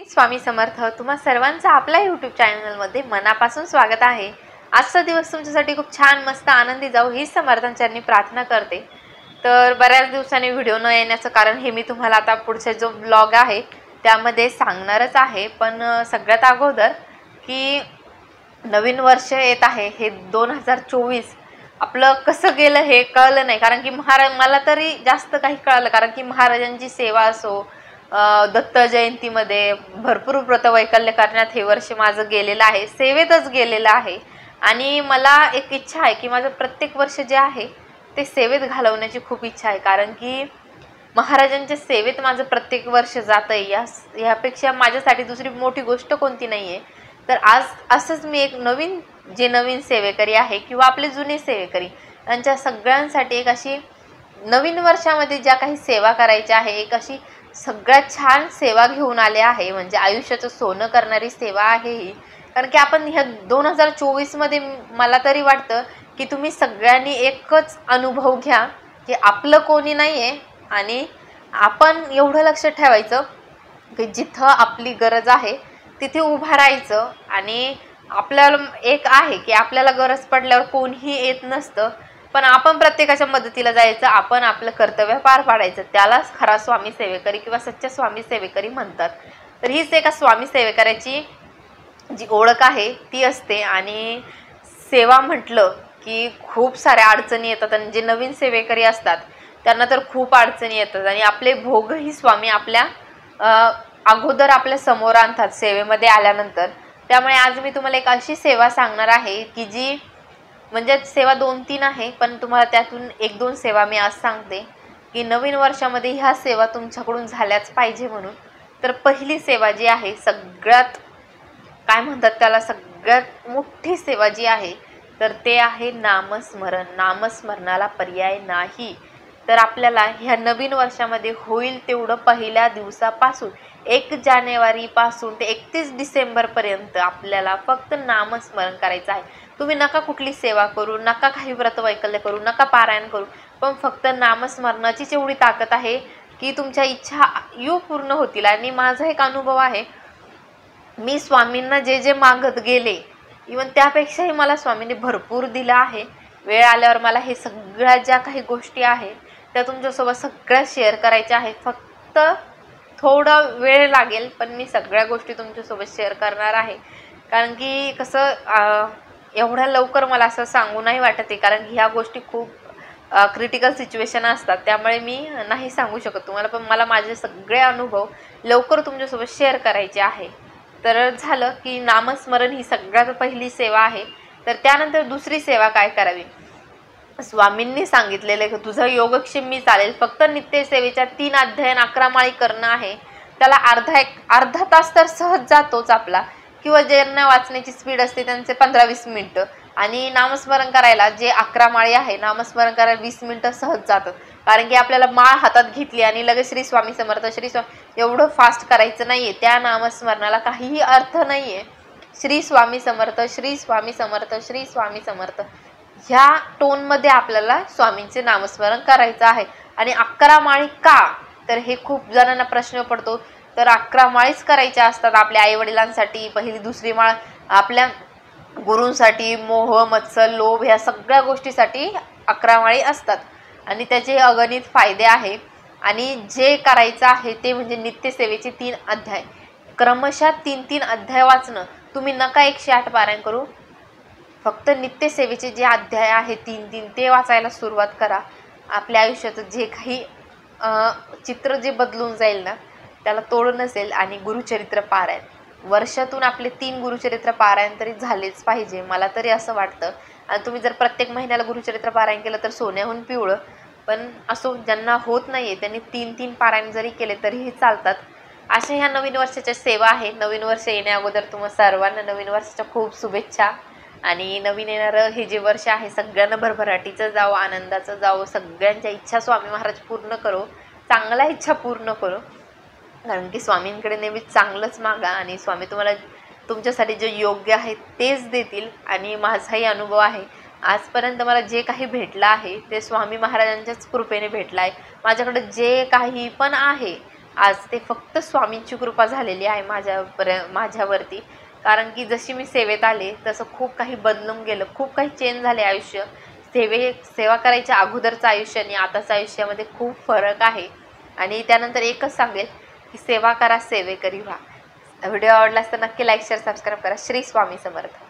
स्वामी समर्थ तुम्हा सर्वांचं आपल्या यूट्यूब चॅनलमध्ये मनापासून स्वागत आहे। आजचा दिवस तुमच्यासाठी खूप छान मस्त आनंदी जाऊ ही समर्थांच्यांनी प्रार्थना करते। तर बऱ्याच दिवसांनी व्हिडिओ न येण्याचं कारण हे मी तुम्हाला आता पुढचे जो ब्लॉग आहे त्यामध्ये सांगणारच आहे। पण सगळ्यात अगोदर की नवीन वर्ष येत आहे, हे 2024 आपलं कसं गेलं हे कळलं नाही। कारण की मला तरी जास्त काही कळलं, कारण की महाराजांची सेवा असो, दत्त जयंतीमध्ये भरपूर व्रतवैकल्य करण्यात हे वर्ष माझं गेलेलं आहे, सेवेतच गेलेलं आहे। आणि मला एक इच्छा आहे की माझं प्रत्येक वर्ष जे आहे ते सेवेत घालवण्याची खूप इच्छा आहे। कारण की महाराजांच्या सेवेत माझं प्रत्येक वर्ष जातंय, यापेक्षा माझ्यासाठी दुसरी मोठी गोष्ट कोणती नाही आहे। तर आज असंच मी एक नवीन सेवेकरी आहे किंवा आपले जुने सेवेकरी यांच्या सगळ्यांसाठी एक अशी नवीन वर्षामध्ये ज्या काही सेवा करायच्या आहे, एक अशी सगळ्यात छान सेवा घेऊन आले आहे। म्हणजे आयुष्याचं सोनं करणारी सेवा आहे ही। कारण की आपण ह्या 2024 मध्ये मला तरी वाटतं की तुम्ही सगळ्यांनी एकच अनुभव घ्या की आपलं कोणी नाही आहे, आणि आपण एवढं लक्ष ठेवायचं की जिथं आपली गरज आहे तिथे उभं राहायचं। आणि आपल्याला एक आहे की आपल्याला गरज पडल्यावर कोणीही येत नसतं, पण आपण प्रत्येकाच्या मदतीला जायचं, आपण आपलं कर्तव्य पार पाडायचं, त्यालाच खरा स्वामी सेवेकरी किंवा सच्चा स्वामी सेवेकरी म्हणतात। तर हीच एका स्वामी सेवेकऱ्याची जी ओळख आहे ती असते। आणि सेवा म्हटलं की खूप साऱ्या अडचणी येतात, आणि जे नवीन सेवेकरी असतात त्यांना तर खूप अडचणी येतात, आणि आपले भोगही स्वामी आपल्या अगोदर आपल्या समोर आणतात सेवेमध्ये आल्यानंतर। त्यामुळे आज मी तुम्हाला एक अशी सेवा सांगणार आहे की जी म्हणजे सेवा 2-3 आहे, पण तुम्हाला त्यातून 1-2 सेवा मी आज सांगते की नवीन वर्षामध्ये ह्या सेवा तुमच्याकडून झाल्याच पाहिजे म्हणून। तर पहिली सेवा जी आहे, सगळ्यात काय म्हणतात त्याला, सगळ्यात मोठी सेवा जी आहे तर ते आहे नामस्मरण। नामस्मरणाला पर्याय नाही। तर आपल्याला ह्या नवीन वर्षामध्ये होईल तेवढं पहिल्या दिवसापासून 1 जानेवारीपासून ते 31 डिसेंबरपर्यंत आपल्याला फक्त नामस्मरण करायचं आहे। तुम्ही नका कुठली सेवा करू, नका काही व्रतवैकल्य करू, नका पारायण करू, पण फक्त नामस्मरणाचीच एवढी ताकद आहे की तुमच्या इच्छा पूर्ण होतील। आणि माझा एक अनुभव आहे, मी स्वामींना जे जे मागत गेले इवन त्यापेक्षाही मला स्वामींनी भरपूर दिलं आहे। वेळ आल्यावर मला हे सगळ्या ज्या काही गोष्टी आहेत त्या तुमच्यासोबत सगळ्या शेअर करायच्या आहेत। फक्त थोडा वेळ लागेल, पण मी सगळ्या गोष्टी तुमच्यासोबत शेअर करणार आहे। कारण की कसं एवढ्या लवकर मला असं सांगू नाही वाटत आहे, कारण की ह्या गोष्टी खूप क्रिटिकल सिच्युएशन असतात, त्यामुळे मी नाही सांगू शकत तुम्हाला। पण मला माझे सगळे अनुभव लवकर तुमच्यासोबत शेअर करायचे आहे। तर झालं की नामस्मरण ही सगळ्यात पहिली सेवा आहे। तर त्यानंतर दुसरी सेवा काय करावी, स्वामींनी सांगितलेलं की तुझं योगक्षेम मी चालेल, फक्त नित्य सेवेच्या 3 अध्यायन 11 माळी करणं आहे। त्याला अर्धा तास तर सहज जातोच आपला, किंवा ज्यांना वाचण्याची स्पीड असते त्यांचे 15-20 मिनिटं, आणि नामस्मरण करायला जे 11 माळी आहे नामस्मरण करायला 20 मिनिटं सहज जातात। कारण की आपल्याला माळ हातात घेतली आणि लगेच श्री स्वामी समर्थ श्री स्वामी एवढं फास्ट करायचं नाहीये, त्या नामस्मरणाला काहीही अर्थ नाहीये। श्री स्वामी समर्थ, श्री स्वामी समर्थ, श्री स्वामी समर्थ ह्या टोनमध्ये आपल्याला स्वामींचे नामस्मरण करायचं आहे। आणि 11 माळी का, तर हे खूप जणांना प्रश्न पडतो। तर 11 माळीच करायच्या असतात आपल्या आईवडिलांसाठी, पहिली दुसरी माळ आपल्या गुरूंसाठी, मोह मत्सर लोभ ह्या सगळ्या गोष्टीसाठी 11 माळी असतात, आणि त्याचे अगणित फायदे आहे। आणि जे करायचं आहे ते म्हणजे नित्यसेवेचे 3 अध्याय, क्रमशः 3-3 अध्याय वाचणं। तुम्ही नका 108 पारायण करू, फक्त नित्यसेवेचे जे अध्याय आहे 3-3 ते वाचायला सुरुवात करा। आपल्या आयुष्याचं जे काही चित्र जे बदलून जाईल ना त्याला तोड नसेल। आणि गुरुचरित्र पारायण, वर्षातून आपले 3 गुरुचरित्र पारायण तरी झालेच पाहिजे, मला तरी असं वाटतं। आणि तुम्ही जर प्रत्येक महिन्याला गुरुचरित्र पारायण केलं तर सोन्याहून पिवळं, पण असो ज्यांना होत नाहीये त्यांनी 3-3 पारायण जरी केले तरीही चालतात। अशा ह्या नवीन वर्षाच्या सेवा आहे। नवीन वर्ष येण्या अगोदर तुम्हा सर्वांना नवीन वर्षाच्या खूप शुभेच्छा। आणि नवीन येणारं हे जे वर्ष आहे सगळ्यांना भरभराटीचं जावो, आनंदाचं जावो, सगळ्यांच्या इच्छा स्वामी महाराज पूर्ण करो, चांगल्या इच्छा पूर्ण करो। कारण की स्वामींकडे नेहमी चांगलंच मागा, आणि स्वामी तुम्हाला तुमच्यासाठी जे योग्य आहे तेच देतील। आणि माझाही अनुभव आहे, आजपर्यंत मला जे काही भेटलं आहे ते स्वामी महाराजांच्याच कृपेने भेटलं आहे। माझ्याकडे जे काही पण आहे आज ते फक्त स्वामींची कृपा झालेली आहे माझ्यावरती. कारण की जशी मी सेवेत आले तसं खूप काही बदलून गेलं, खूप काही चेंज झाले आयुष्य. सेवा करायच्या अगोदरचं आयुष्य आणि आताचं आयुष्यामध्ये खूप फरक आहे. आणि त्यानंतर एकच सांगेल की सेवा करा, सेवेकरी व्हा. व्हिडिओ आवडला तर नक्की लाईक शेअर सबस्क्राईब करा. श्री स्वामी समर्थ.